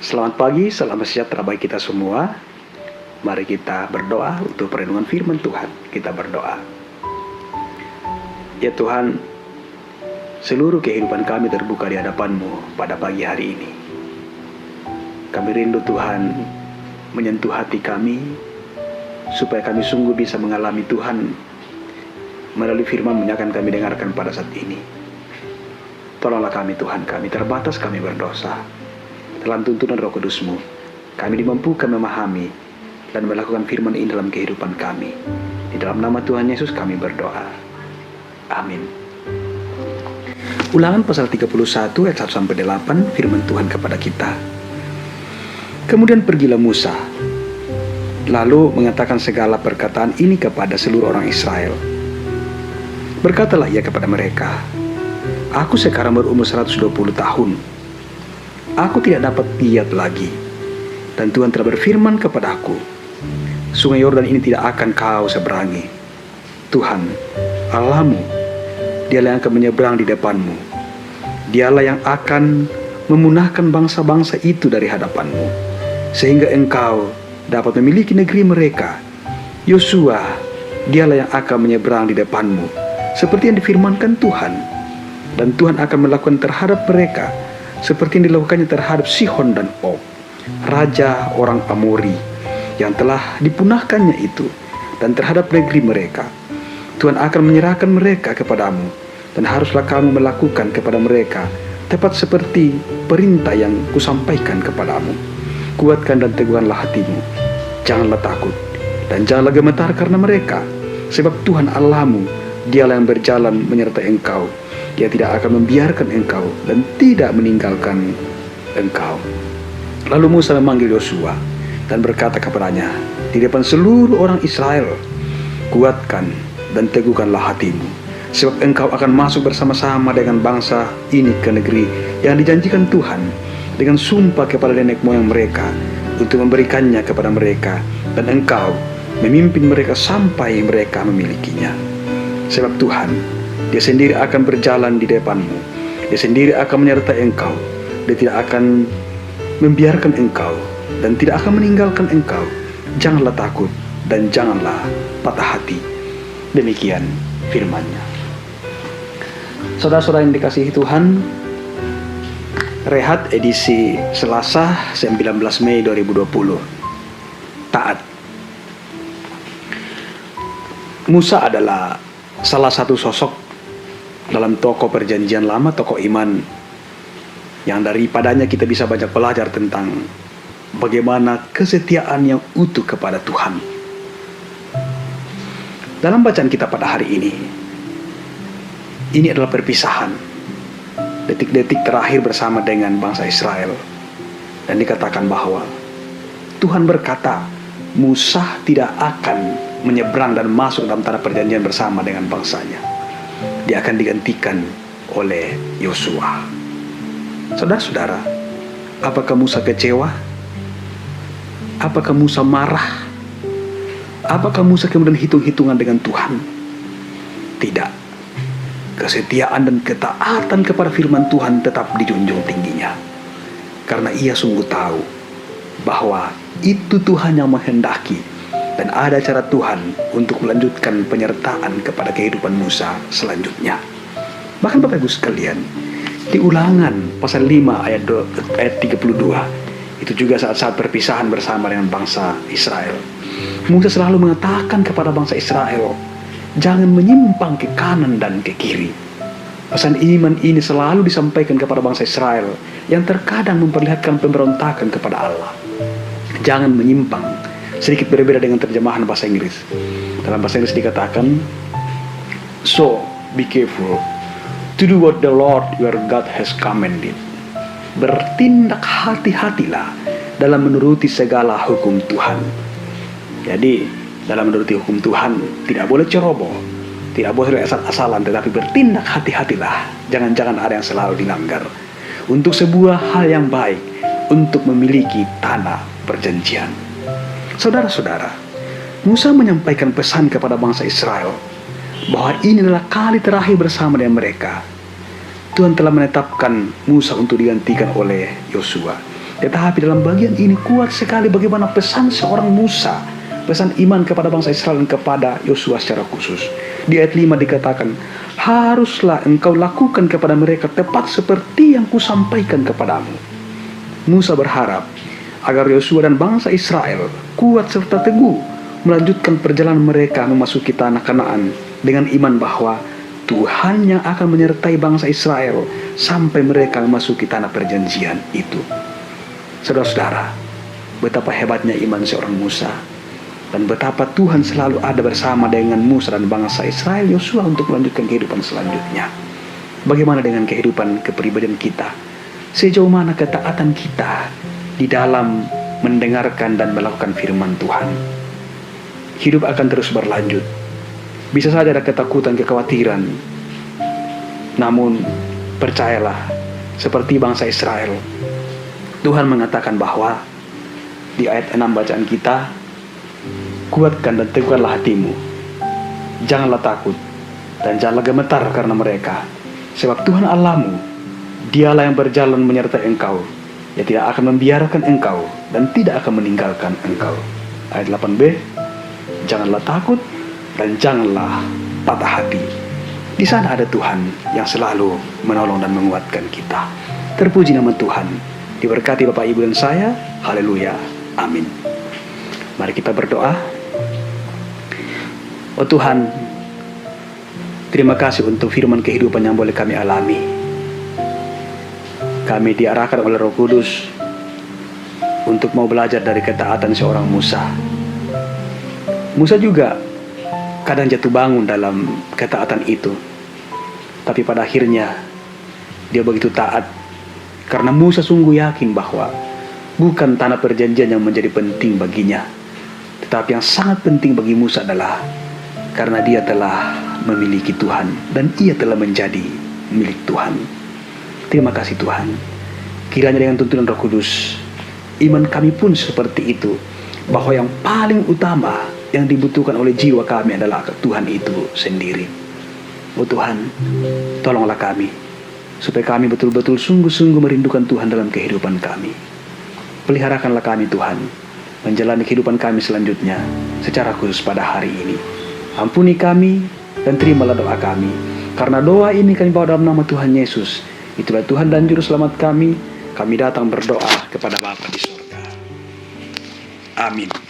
Selamat pagi, selamat sejahtera bagi kita semua. Mari kita berdoa untuk perlindungan firman Tuhan. Kita berdoa. Ya Tuhan, seluruh kehidupan kami terbuka di hadapan-Mu pada pagi hari ini. Kami rindu Tuhan menyentuh hati kami, supaya kami sungguh bisa mengalami Tuhan melalui firman-Mu yang akan kami dengarkan pada saat ini. Tolonglah kami Tuhan, kami terbatas, kami berdosa. Dalam tuntunan Roh Kudus-Mu, kami dimampukan memahami dan melakukan firman ini dalam kehidupan kami. Di dalam nama Tuhan Yesus kami berdoa. Amin. Ulangan pasal 31 ayat 1-8, firman Tuhan kepada kita. Kemudian pergilah Musa, lalu mengatakan segala perkataan ini kepada seluruh orang Israel. Berkatalah ia kepada mereka, aku sekarang berumur 120 tahun. Aku tidak dapat lihat lagi. Dan Tuhan telah berfirman kepadaku, sungai Yordan ini tidak akan kau seberangi. Tuhan, Allahmu, Dialah yang akan menyeberang di depanmu. Dialah yang akan memunahkan bangsa-bangsa itu dari hadapanmu, sehingga engkau dapat memiliki negeri mereka. Yosua, Dialah yang akan menyeberang di depanmu, seperti yang difirmankan Tuhan. Dan Tuhan akan melakukan terhadap mereka seperti yang dilakukannya terhadap Sihon dan Og, raja orang Amori, yang telah dipunahkannya itu, dan terhadap negeri mereka. Tuhan akan menyerahkan mereka kepadamu, dan haruslah kamu melakukan kepada mereka tepat seperti perintah yang kusampaikan kepadamu. Kuatkan dan teguhkanlah hatimu, janganlah takut, dan janganlah gemetar karena mereka, sebab Tuhan Allahmu, Dialah yang berjalan menyertai engkau. Dia tidak akan membiarkan engkau dan tidak meninggalkan engkau. Lalu Musa memanggil Yosua dan berkata kepadanya di depan seluruh orang Israel, kuatkan dan teguhkanlah hatimu, sebab engkau akan masuk bersama-sama dengan bangsa ini ke negeri yang dijanjikan Tuhan dengan sumpah kepada nenek moyang mereka untuk memberikannya kepada mereka, dan engkau memimpin mereka sampai mereka memilikinya. Sebab Tuhan, Dia sendiri akan berjalan di depanmu. Dia sendiri akan menyertai engkau. Dia tidak akan membiarkan engkau dan tidak akan meninggalkan engkau. Janganlah takut dan janganlah patah hati. Demikian firman-Nya. Saudara-saudara yang dikasihi Tuhan, Rehat edisi Selasa 19 Mei 2020. Taat. Musa adalah salah satu sosok dalam tokoh perjanjian lama, tokoh iman, yang daripadanya kita bisa banyak belajar tentang bagaimana kesetiaan yang utuh kepada Tuhan. Dalam bacaan kita pada hari ini adalah perpisahan, detik-detik terakhir bersama dengan bangsa Israel. Dan dikatakan bahwa Tuhan berkata, Musa tidak akan menyeberang dan masuk dalam tanah perjanjian bersama dengan bangsanya. Dia akan digantikan oleh Yosua. Saudara-saudara, apakah Musa kecewa? Apakah Musa marah? Apakah Musa kemudian hitung-hitungan dengan Tuhan? Tidak. Kesetiaan dan ketaatan kepada firman Tuhan tetap dijunjung tingginya, karena ia sungguh tahu bahwa itu Tuhan yang menghendaki, dan ada cara Tuhan untuk melanjutkan penyertaan kepada kehidupan Musa selanjutnya. Bahkan Bapak Ibu sekalian, di Ulangan pasal 5 ayat 32, itu juga saat-saat perpisahan bersama dengan bangsa Israel, Musa selalu mengatakan kepada bangsa Israel, jangan menyimpang ke kanan dan ke kiri. Pesan iman ini selalu disampaikan kepada bangsa Israel yang terkadang memperlihatkan pemberontakan kepada Allah. Jangan menyimpang. Sedikit berbeda dengan terjemahan bahasa Inggris. Dalam bahasa Inggris dikatakan, so be careful to do what the Lord your God has commanded. Bertindak hati-hatilah dalam menuruti segala hukum Tuhan. Jadi dalam menuruti hukum Tuhan tidak boleh ceroboh, tidak boleh asal-asalan, tetapi bertindak hati-hatilah. Jangan-jangan ada yang selalu dilanggar untuk sebuah hal yang baik, untuk memiliki tanah perjanjian. Saudara-saudara, Musa menyampaikan pesan kepada bangsa Israel bahwa ini adalah kali terakhir bersama dengan mereka. Tuhan telah menetapkan Musa untuk digantikan oleh Yosua. Tetapi dalam bagian ini kuat sekali bagaimana pesan seorang Musa, pesan iman kepada bangsa Israel dan kepada Yosua secara khusus. Di ayat 5 dikatakan, haruslah engkau lakukan kepada mereka tepat seperti yang kusampaikan kepadamu. Musa berharap agar Yosua dan bangsa Israel kuat serta teguh melanjutkan perjalanan mereka memasuki tanah Kanaan dengan iman bahwa Tuhan yang akan menyertai bangsa Israel sampai mereka memasuki tanah perjanjian itu. Saudara-saudara, betapa hebatnya iman seorang Musa, dan betapa Tuhan selalu ada bersama dengan Musa dan bangsa Israel Yosua untuk melanjutkan kehidupan selanjutnya. Bagaimana dengan kehidupan kepribadian kita? Sejauh mana ketaatan kita di dalam mendengarkan dan melakukan firman Tuhan? Hidup akan terus berlanjut. Bisa saja ada ketakutan, kekhawatiran, namun percayalah, seperti bangsa Israel, Tuhan mengatakan bahwa di ayat 6 bacaan kita, kuatkan dan teguhkanlah hatimu, janganlah takut dan janganlah gemetar karena mereka, sebab Tuhan Allahmu, dialah yang berjalan menyertai engkau, ia tidak akan membiarkan engkau dan tidak akan meninggalkan engkau. Ayat 8b, janganlah takut dan janganlah patah hati. Di sana ada Tuhan yang selalu menolong dan menguatkan kita. Terpuji nama Tuhan. Diberkati Bapak Ibu dan saya. Haleluya. Amin. Mari kita berdoa. Oh Tuhan, terima kasih untuk firman kehidupan yang boleh kami alami. Kami diarahkan oleh Roh Kudus untuk mau belajar dari ketaatan seorang Musa. Musa juga kadang jatuh bangun dalam ketaatan itu, tapi pada akhirnya dia begitu taat, karena Musa sungguh yakin bahwa bukan tanah perjanjian yang menjadi penting baginya, tetapi yang sangat penting bagi Musa adalah karena dia telah memiliki Tuhan dan ia telah menjadi milik Tuhan. Terima kasih Tuhan. Kiranya dengan tuntunan Roh Kudus, iman kami pun seperti itu, bahwa yang paling utama yang dibutuhkan oleh jiwa kami adalah Tuhan itu sendiri. Oh Tuhan, tolonglah kami, supaya kami betul-betul sungguh-sungguh merindukan Tuhan dalam kehidupan kami. Peliharakanlah kami Tuhan, menjalani kehidupan kami selanjutnya, secara khusus pada hari ini. Ampuni kami, dan terimalah doa kami. Karena doa ini kami bawa dalam nama Tuhan Yesus. Itulah Tuhan dan Juru Selamat kami. Kami datang berdoa kepada Bapa di surga. Amin.